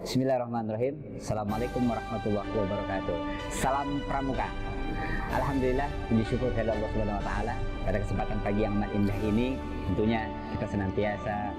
Bismillahirrahmanirrahim. Assalamualaikum warahmatullahi wabarakatuh. Salam Pramuka. Alhamdulillah, puji syukur kepada Allah Subhanahu wa taala pada kesempatan pagi yang amat indah ini. Tentunya kita senantiasa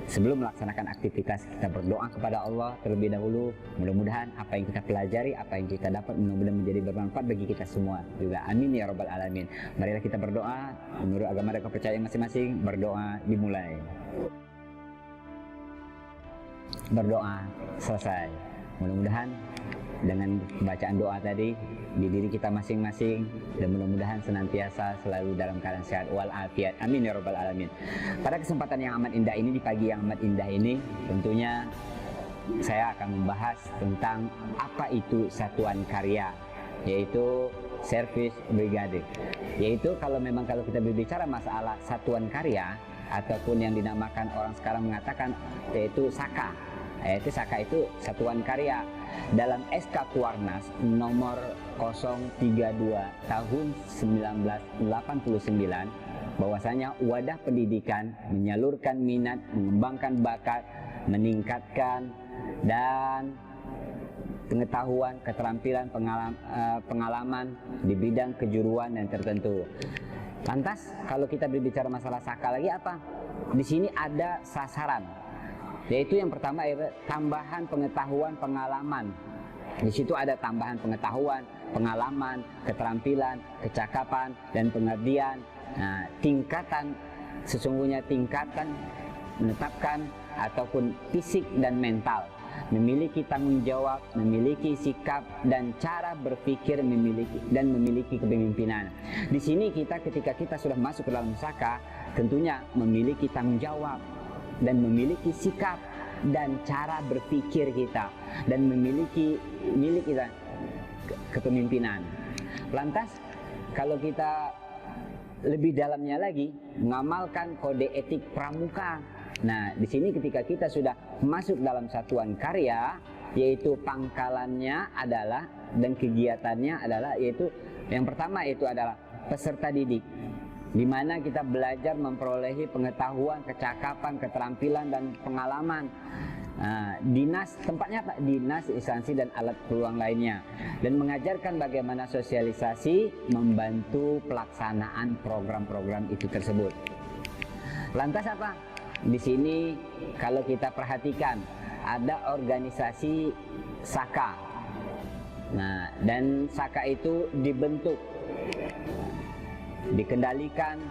sebelum melaksanakan aktivitas kita berdoa kepada Allah terlebih dahulu. Mudah-mudahan apa yang kita pelajari, apa yang kita dapat mudah-mudahan menjadi bermanfaat bagi kita semua. Juga amin ya rabbal alamin. Marilah kita berdoa menurut agama dan kepercayaan masing-masing. Berdoa dimulai. Berdoa selesai. Mudah-mudahan dengan bacaan doa tadi di diri kita masing-masing dan mudah-mudahan senantiasa selalu dalam keadaan sehat walafiat. Amin ya rabbal alamin. Pada kesempatan yang amat indah ini, di pagi yang amat indah ini, tentunya saya akan membahas tentang apa itu satuan karya, yaitu service brigade. Yaitu kalau kita berbicara masalah satuan karya ataupun yang dinamakan orang sekarang mengatakan yaitu SAKA. Yaitu SAKA itu satuan karya. Dalam SK Tuarnas nomor 032 tahun 1989 bahwasanya wadah pendidikan menyalurkan minat, mengembangkan bakat, meningkatkan dan pengetahuan, keterampilan, pengalaman di bidang kejuruan yang tertentu. Lantas kalau kita berbicara masalah SAKA lagi apa? Di sini ada sasaran, yaitu yang pertama adalah tambahan pengetahuan, pengalaman. Di situ ada tambahan pengetahuan, pengalaman, keterampilan, kecakapan, dan pengabdian. Nah, sesungguhnya tingkatan menetapkan ataupun fisik dan mental, memiliki tanggung jawab, memiliki sikap dan cara berpikir, memiliki kepemimpinan. Di sini ketika kita sudah masuk ke dalam SAKA, tentunya memiliki tanggung jawab dan memiliki sikap dan cara berpikir kita dan memiliki kepemimpinan. Lantas kalau kita lebih dalamnya lagi mengamalkan kode etik pramuka. Nah, di sini ketika kita sudah masuk dalam satuan karya, yaitu pangkalannya adalah dan kegiatannya adalah yaitu yang pertama itu adalah peserta didik, di mana kita belajar memperolehi pengetahuan, kecakapan, keterampilan dan pengalaman. Tempatnya apa? Dinas, instansi dan alat peluang lainnya, dan mengajarkan bagaimana sosialisasi membantu pelaksanaan program-program itu tersebut. Lantas apa? Di sini kalau kita perhatikan ada organisasi SAKA. Nah, dan SAKA itu dibentuk, dikendalikan,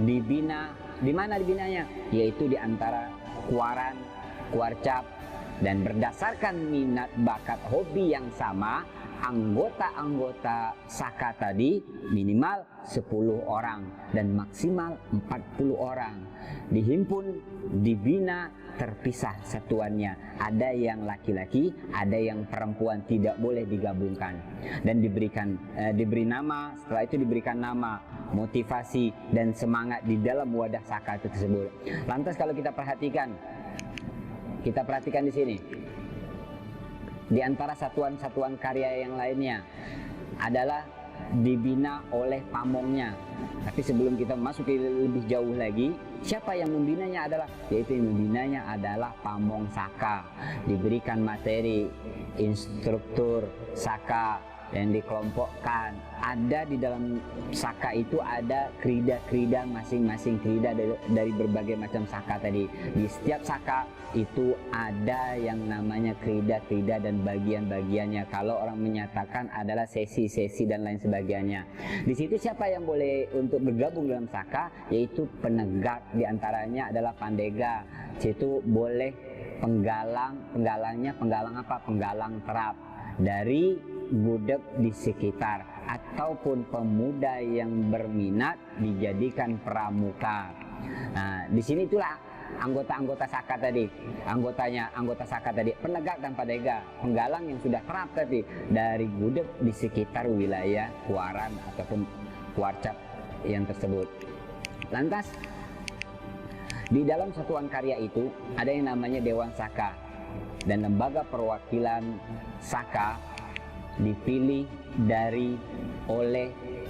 dibina. Di mana dibinanya? Yaitu di antara Kuaran, Kuarcap, dan berdasarkan minat, bakat, hobi yang sama, anggota-anggota SAKA tadi minimal 10 orang dan maksimal 40 orang. Dihimpun, dibina, terpisah satuannya. Ada yang laki-laki, ada yang perempuan, tidak boleh digabungkan. Dan diberi nama, setelah itu diberikan nama, motivasi dan semangat di dalam wadah SAKA itu tersebut. Lantas kalau kita perhatikan di sini, di antara satuan-satuan karya yang lainnya adalah dibina oleh pamongnya. Tapi sebelum kita masuk lebih jauh lagi, siapa yang membinanya yaitu yang membinanya adalah pamong SAKA. Diberikan materi, instruktur SAKA yang dikelompokkan. Ada di dalam SAKA itu ada krida-krida, masing-masing krida dari berbagai macam SAKA tadi. Di setiap SAKA itu ada yang namanya krida-krida dan bagian-bagiannya. Kalau orang menyatakan adalah sesi-sesi dan lain sebagainya. Di situ siapa yang boleh untuk bergabung dalam SAKA? Yaitu penegak, diantaranya adalah pandega. Situ boleh penggalang apa? Penggalang terap dari gudeg di sekitar ataupun pemuda yang berminat dijadikan pramuka. Nah, di sini itulah anggota SAKA tadi, anggota SAKA tadi, penegak dan pandega, penggalang yang sudah terap tadi dari gudeg di sekitar wilayah Kuaran ataupun Kuarcap yang tersebut. Lantas di dalam satuan karya itu ada yang namanya Dewan SAKA, dan lembaga perwakilan SAKA dipilih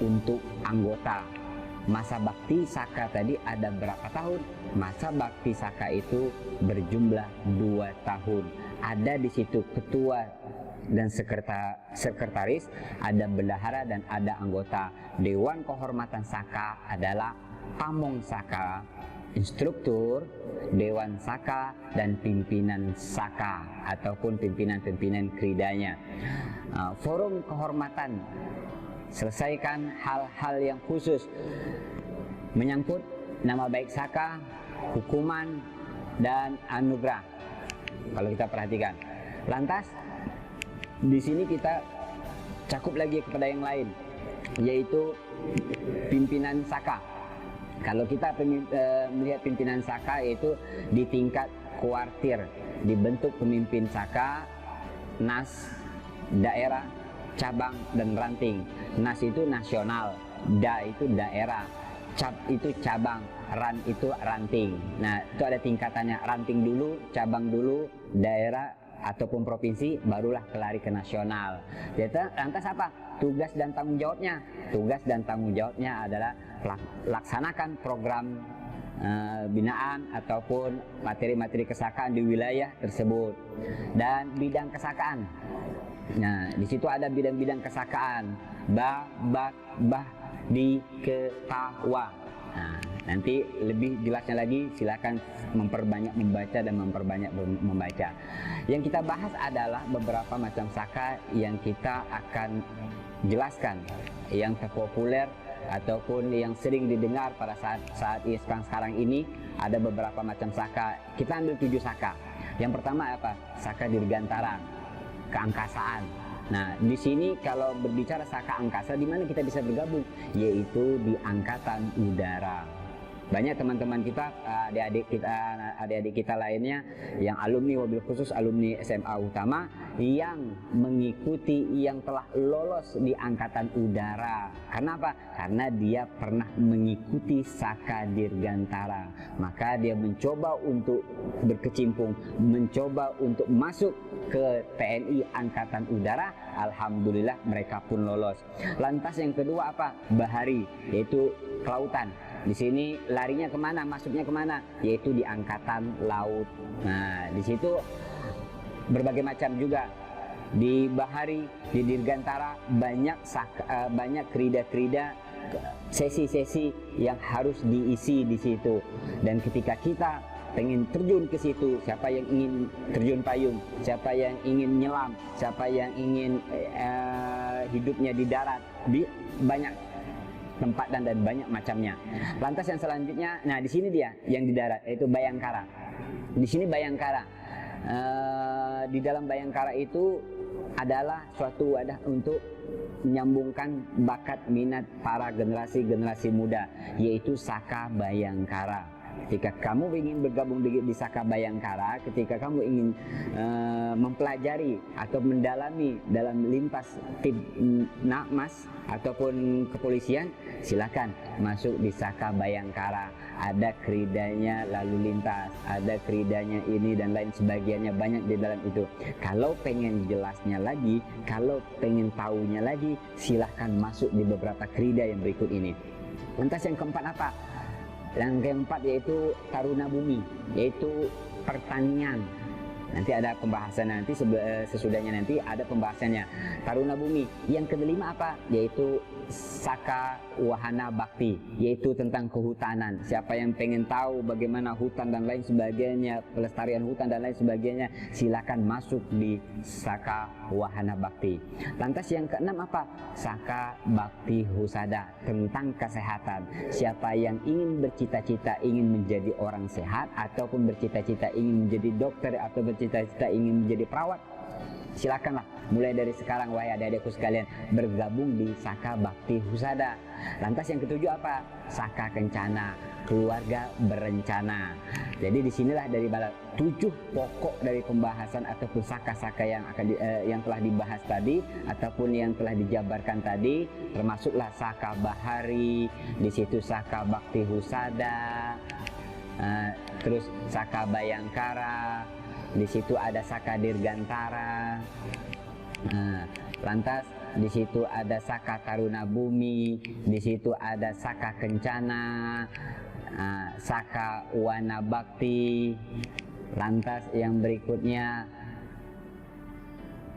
untuk anggota. masa bakti saka tadi ada berapa tahun? Masa bakti saka itu berjumlah 2 tahun. Ada di situ ketua dan sekretaris, ada bendahara dan ada anggota. Dewan Kehormatan Saka adalah pamong Saka, instruktur, dewan Saka, dan pimpinan Saka ataupun pimpinan-pimpinan kridanya. Forum kehormatan selesaikan hal-hal yang khusus menyangkut nama baik Saka, hukuman, dan anugerah. Kalau kita perhatikan, lantas di sini kita cakup lagi kepada yang lain, yaitu pimpinan Saka. Kalau kita melihat pimpinan Saka, yaitu di tingkat kuartir, dibentuk pemimpin Saka, nas, daerah, cabang, dan ranting. Nas itu nasional, da itu daerah, cap itu cabang, ran itu ranting. Nah, itu ada tingkatannya, ranting dulu, cabang dulu, daerah ataupun provinsi, barulah kelari ke nasional. Jadi lantas apa? Tugas dan tanggung jawabnya. Tugas dan tanggung jawabnya adalah laksanakan program binaan ataupun materi-materi kesakaan di wilayah tersebut dan bidang kesakaan. Nah, di situ ada bidang-bidang kesakaan, di, ketawa. Nah, nanti lebih jelasnya lagi silakan memperbanyak membaca dan memperbanyak membaca. Yang kita bahas adalah beberapa macam saka yang kita akan jelaskan, yang terpopuler ataupun yang sering didengar pada saat sekarang ini. Ada beberapa macam saka. Kita ambil 7 saka. Yang pertama apa? Saka dirgantara, keangkasaan. Nah, di sini kalau berbicara saka angkasa, di mana kita bisa bergabung, yaitu di Angkatan Udara. Banyak teman-teman kita, adik-adik kita lainnya yang alumni, wabil khusus alumni SMA Utama yang mengikuti, yang telah lolos di Angkatan Udara. Karena apa? Karena dia pernah mengikuti Saka Dirgantara. Maka dia mencoba untuk berkecimpung, mencoba untuk masuk ke TNI Angkatan Udara. Alhamdulillah mereka pun lolos. Lantas yang kedua apa? Bahari, yaitu kelautan. Di sini larinya kemana, masuknya kemana? Yaitu di Angkatan Laut. Nah, di situ berbagai macam juga. Di Bahari, di Dirgantara banyak krida-krida, sesi-sesi yang harus diisi di situ. Dan ketika kita pengen terjun ke situ, siapa yang ingin terjun payung, siapa yang ingin nyelam, siapa yang ingin hidupnya di darat, banyak tempat dan banyak macamnya. Lantas yang selanjutnya, nah di sini dia yang di darat, yaitu Bayangkara. Di sini Bayangkara, di dalam Bayangkara itu adalah suatu wadah untuk menyambungkan bakat minat para generasi muda, yaitu Saka Bayangkara. Ketika kamu ingin bergabung di Saka Bayangkara, ketika kamu ingin mempelajari atau mendalami dalam lintas Nakmas ataupun kepolisian, silakan masuk di Saka Bayangkara. Ada kridanya lalu lintas, ada kridanya ini dan lain sebagainya, banyak di dalam itu. Kalau pengen jelasnya lagi, kalau pengen tahunya lagi, silahkan masuk di beberapa krida yang berikut ini. Lantas yang keempat apa? Yang keempat yaitu Taruna Bumi, yaitu pertanian. Nanti ada pembahasan, nanti sesudahnya nanti ada pembahasannya. Taruna Bumi. Yang kelima apa? Yaitu Saka Wahana Bakti, yaitu tentang kehutanan. Siapa yang pengen tahu bagaimana hutan dan lain sebagainya, pelestarian hutan dan lain sebagainya, silakan masuk di Saka Wahana Bakti. Lantas yang keenam apa? Saka Bakti Husada, tentang kesehatan. Siapa yang ingin bercita-cita ingin menjadi orang sehat, ataupun bercita-cita ingin menjadi dokter, atau bercita-cita ingin menjadi perawat, silakanlah mulai dari sekarang wahai adik-adikku sekalian bergabung di Saka Bakti Husada. Lantas yang ketujuh apa? Saka Kencana, keluarga berencana. Jadi disinilah dari 7 pokok dari pembahasan ataupun saka-saka yang telah dibahas tadi ataupun yang telah dijabarkan tadi, termasuklah Saka Bahari, di situ Saka Bakti Husada, terus Saka Bayangkara. Di situ ada Saka Dirgantara. Lantas di situ ada Saka Taruna Bumi, di situ ada Saka Kencana, Saka Wana Bakti. Lantas yang berikutnya,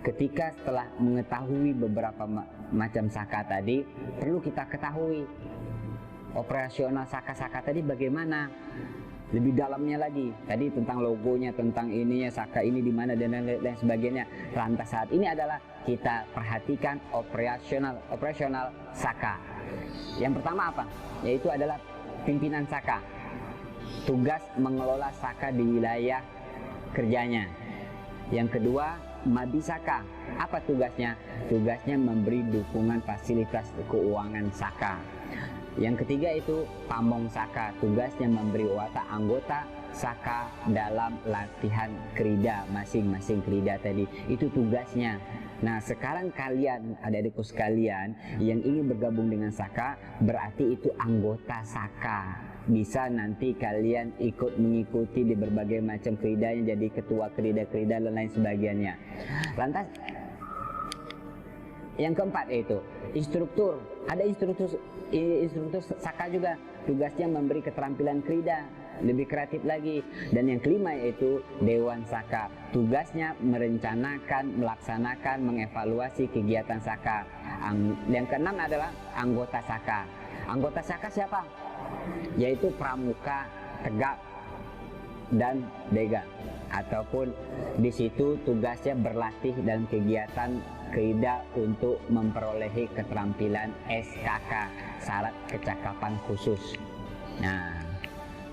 ketika setelah mengetahui beberapa macam Saka tadi, perlu kita ketahui operasional Saka-Saka tadi bagaimana. Lebih dalamnya lagi, tadi tentang logonya, tentang ininya, Saka ini di mana dan lain sebagainya. Lantas saat ini adalah kita perhatikan operasional Saka. Yang pertama apa? Yaitu adalah pimpinan Saka. Tugas mengelola Saka di wilayah kerjanya. Yang kedua, Madi Saka. Apa tugasnya? Tugasnya memberi dukungan fasilitas keuangan Saka. Yang ketiga itu Pamong Saka, tugasnya memberi watak anggota Saka dalam latihan krida, masing-masing krida tadi, itu tugasnya. Nah sekarang kalian, adik-adikku sekalian yang ingin bergabung dengan Saka, berarti itu anggota Saka. Bisa nanti kalian ikut mengikuti di berbagai macam kridanya, jadi ketua krida-krida dan lain sebagainya. Lantas yang keempat yaitu instruktur. Ada instruktur Saka juga, tugasnya memberi keterampilan krida, lebih kreatif lagi. Dan yang kelima yaitu Dewan Saka, tugasnya merencanakan, melaksanakan, mengevaluasi kegiatan Saka. Yang keenam adalah anggota Saka. Anggota Saka siapa? Yaitu Pramuka, Tegak, dan Dega. Ataupun di situ tugasnya berlatih dalam kegiatan krida untuk memperolehi keterampilan SKK, syarat kecakapan khusus. Nah,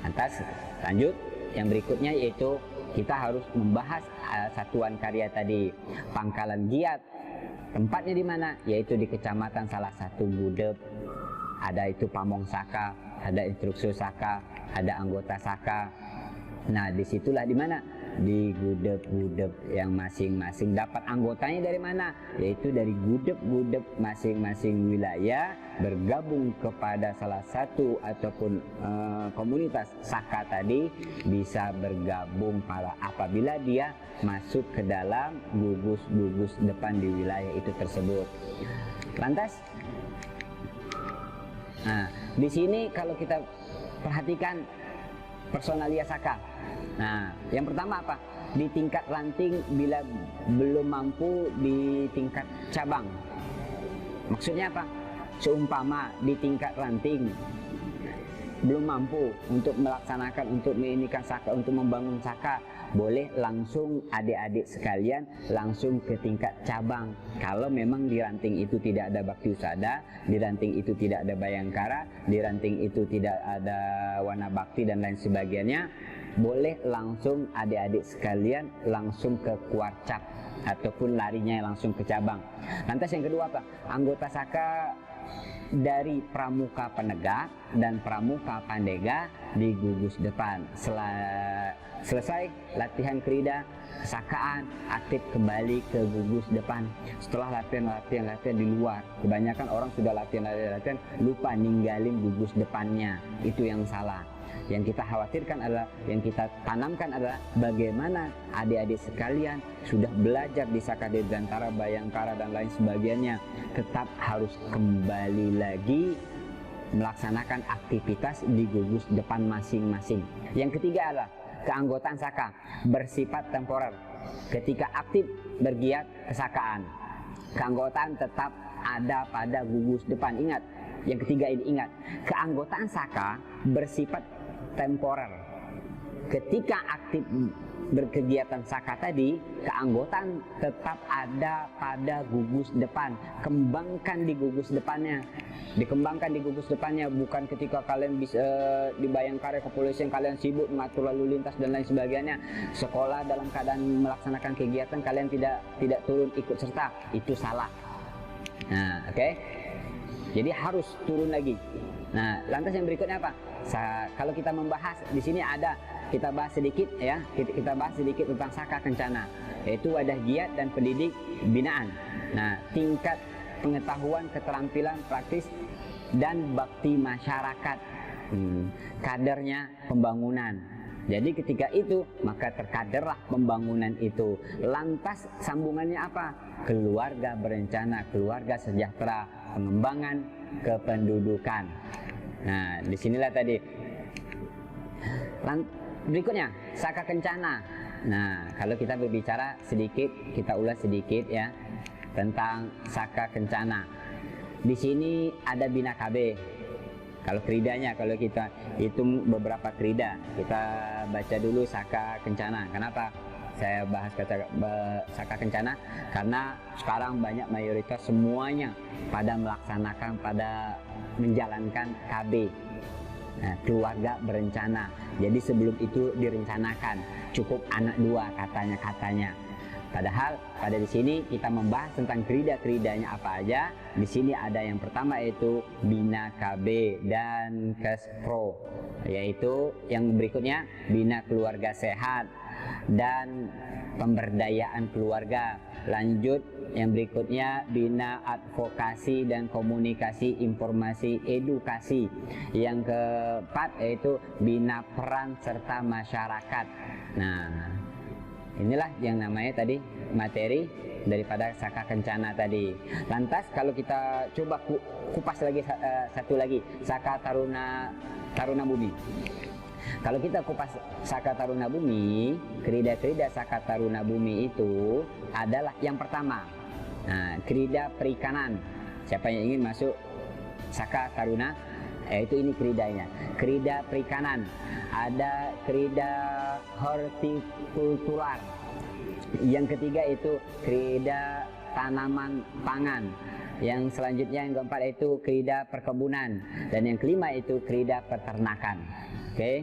lantas lanjut yang berikutnya yaitu kita harus membahas satuan karya tadi. Pangkalan Giat, tempatnya di mana? Yaitu di kecamatan salah satu Gudeg. Ada itu Pamong Saka, ada instruktur Saka, ada anggota Saka. Nah, disitulah di mana? Di gudeg-gudeg yang masing-masing. Dapat anggotanya dari mana? Yaitu dari gudeg-gudeg masing-masing wilayah, bergabung kepada salah satu ataupun komunitas Saka tadi, bisa bergabung apabila dia masuk ke dalam gugus-gugus depan di wilayah itu tersebut. Lantas, nah di sini kalau kita perhatikan personalia Saka. Nah, yang pertama apa? Di tingkat ranting bila belum mampu di tingkat cabang. Maksudnya apa? Seumpama di tingkat ranting belum mampu untuk melaksanakan, untuk menginikan Saka, untuk membangun Saka, boleh langsung adik-adik sekalian langsung ke tingkat cabang. Kalau memang di ranting itu tidak ada bakti usada, di ranting itu tidak ada bayangkara, di ranting itu tidak ada wana bakti dan lain sebagainya, boleh langsung adik-adik sekalian langsung ke kuarcap ataupun larinya langsung ke cabang. Lantas yang kedua apa? Anggota Saka dari Pramuka Penegak dan Pramuka Pandega di gugus depan. Selesai latihan krida, Sakaan aktif kembali ke gugus depan. Setelah latihan di luar, kebanyakan orang sudah latihan lupa ninggalin gugus depannya. Itu yang salah. Yang kita khawatirkan adalah, yang kita tanamkan adalah bagaimana adik-adik sekalian sudah belajar di Saka Dirgantara, Bayangkara dan lain sebagainya, tetap harus kembali lagi melaksanakan aktivitas di gugus depan masing-masing. Yang ketiga adalah keanggotaan Saka bersifat temporer. Ketika aktif bergiat kesakaan, keanggotaan tetap ada pada gugus depan. Ingat, yang ketiga ini ingat, keanggotaan Saka bersifat temporer. Ketika aktif berkegiatan Saka tadi, keanggotaan tetap ada pada gugus depan. Kembangkan di gugus depannya. Dikembangkan di gugus depannya, bukan ketika kalian bisa di Bayangkara kepolisian kalian sibuk mengatur lalu lintas dan lain sebagainya. Sekolah dalam keadaan melaksanakan kegiatan kalian tidak turun ikut serta. Itu salah. Nah, oke. Jadi harus turun lagi. Nah, lantas yang berikutnya apa? Kalau kita membahas di sini ada, kita bahas sedikit ya, kita bahas sedikit tentang Saka Kencana, yaitu wadah giat dan pendidik binaan. Nah, tingkat pengetahuan, keterampilan praktis dan bakti masyarakat, kadernya pembangunan. Jadi ketika itu maka terkaderlah pembangunan itu. Lantas sambungannya apa? Keluarga berencana, keluarga sejahtera, pengembangan kependudukan. Nah, disinilah tadi. Berikutnya, Saka Kencana. Nah, kalau kita berbicara sedikit, kita ulas sedikit ya tentang Saka Kencana. Di sini ada Bina KB. Kalau kridanya, kalau kita hitung beberapa krida, kita baca dulu Saka Kencana. Kenapa saya bahas Saka Kencana? Karena sekarang banyak mayoritas semuanya pada melaksanakan, pada menjalankan KB. Nah, keluarga berencana. Jadi sebelum itu direncanakan, cukup anak 2 katanya. Padahal pada di sini kita membahas tentang krida-kridanya apa aja. Di sini ada yang pertama yaitu Bina KB dan Kespro, yaitu yang berikutnya Bina Keluarga Sehat dan Pemberdayaan Keluarga. Lanjut yang berikutnya Bina Advokasi dan Komunikasi Informasi Edukasi. Yang keempat yaitu Bina Peran Serta Masyarakat. Nah, inilah yang namanya tadi materi daripada Saka Kencana tadi. Lantas kalau kita coba kupas lagi satu lagi, Saka Taruna Bumi. Kalau kita kupas Saka Taruna Bumi, krida-krida Saka Taruna Bumi itu adalah yang pertama, krida perikanan. Siapa yang ingin masuk Saka Taruna, yaitu ini kridanya, krida perikanan. Ada krida hortikultural. Yang ketiga itu krida tanaman pangan. Yang selanjutnya yang keempat itu krida perkebunan, dan yang kelima itu krida peternakan. Oke.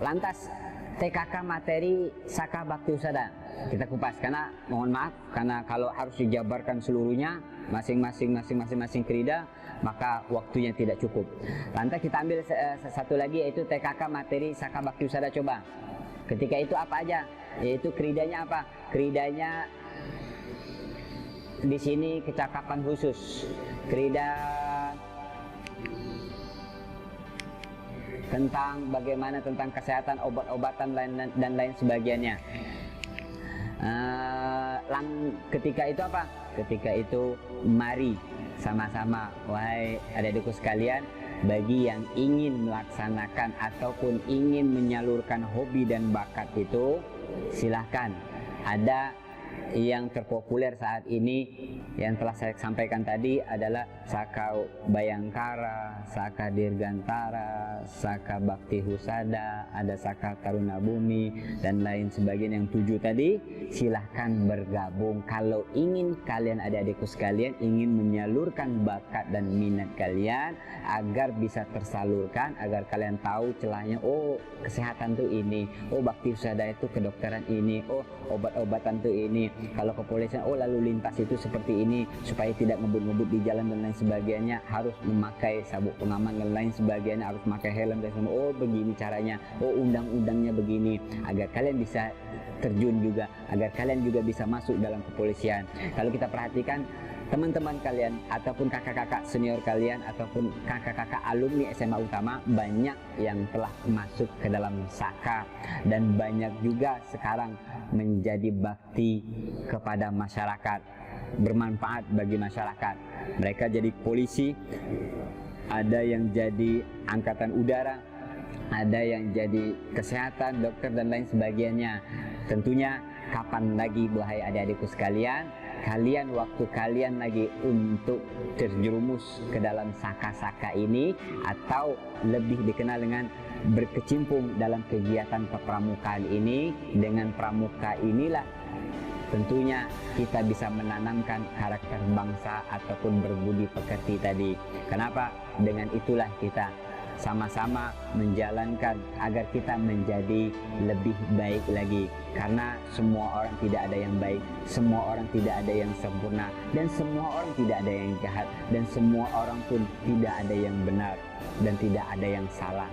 Lantas TKK materi Saka Bakti Husada kita kupas, karena mohon maaf karena kalau harus dijabarkan seluruhnya masing-masing krida maka waktunya tidak cukup. Lantas kita ambil satu lagi yaitu TKK materi Saka Bakti Husada coba. Ketika itu apa aja? Yaitu kridanya apa? Kridanya di sini kecakapan khusus. Krida tentang bagaimana tentang kesehatan, obat-obatan dan lain sebagainya. Ketika itu apa? Ketika itu mari sama-sama, wahai adik-adikku sekalian, bagi yang ingin melaksanakan ataupun ingin menyalurkan hobi dan bakat itu, silahkan. Ada yang terpopuler saat ini yang telah saya sampaikan tadi adalah Saka Bayangkara, Saka Dirgantara, Saka Bakti Husada, ada Saka Taruna Bumi dan lain sebagainya. Yang 7 tadi silahkan bergabung kalau ingin kalian adik-adikku sekalian ingin menyalurkan bakat dan minat kalian agar bisa tersalurkan, agar kalian tahu celahnya. Oh, kesehatan tuh ini, oh Bakti Husada itu kedokteran ini, oh obat-obatan tuh ini, kalau kepolisian oh lalu lintas itu seperti ini, supaya tidak ngebut-ngebut di jalan dan lain sebagainya harus memakai sabuk pengaman dan lain sebagainya, harus memakai helm dan semua. Oh begini caranya, oh undang-undangnya begini, agar kalian bisa terjun juga, agar kalian juga bisa masuk dalam kepolisian. Kalau kita perhatikan teman-teman kalian ataupun kakak-kakak senior kalian ataupun kakak-kakak alumni SMA Utama, banyak yang telah masuk ke dalam Saka dan banyak juga sekarang menjadi bakti kepada masyarakat, bermanfaat bagi masyarakat. Mereka jadi polisi, ada yang jadi angkatan udara, ada yang jadi kesehatan, dokter dan lain sebagainya. Tentunya kapan lagi wahai adik-adikku sekalian, kalian waktu kalian lagi untuk terjerumus ke dalam Saka-Saka ini, atau lebih dikenal dengan berkecimpung dalam kegiatan kepramukaan ini. Dengan pramuka inilah tentunya kita bisa menanamkan karakter bangsa ataupun berbudi pekerti tadi. Kenapa? Dengan itulah kita sama-sama menjalankan agar kita menjadi lebih baik lagi. Karena semua orang tidak ada yang baik, semua orang tidak ada yang sempurna, dan semua orang tidak ada yang jahat, dan semua orang pun tidak ada yang benar dan tidak ada yang salah.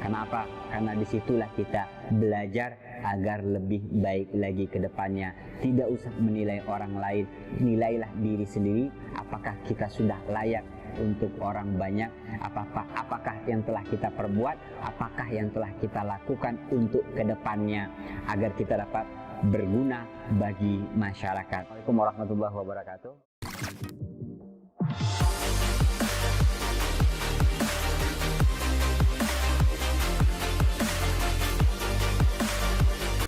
Kenapa? Karena disitulah kita belajar agar lebih baik lagi ke depannya. Tidak usah menilai orang lain, nilailah diri sendiri. Apakah kita sudah layak untuk orang banyak? Apakah yang telah kita perbuat, apakah yang telah kita lakukan untuk kedepannya, agar kita dapat berguna bagi masyarakat. Assalamualaikum warahmatullahi wabarakatuh.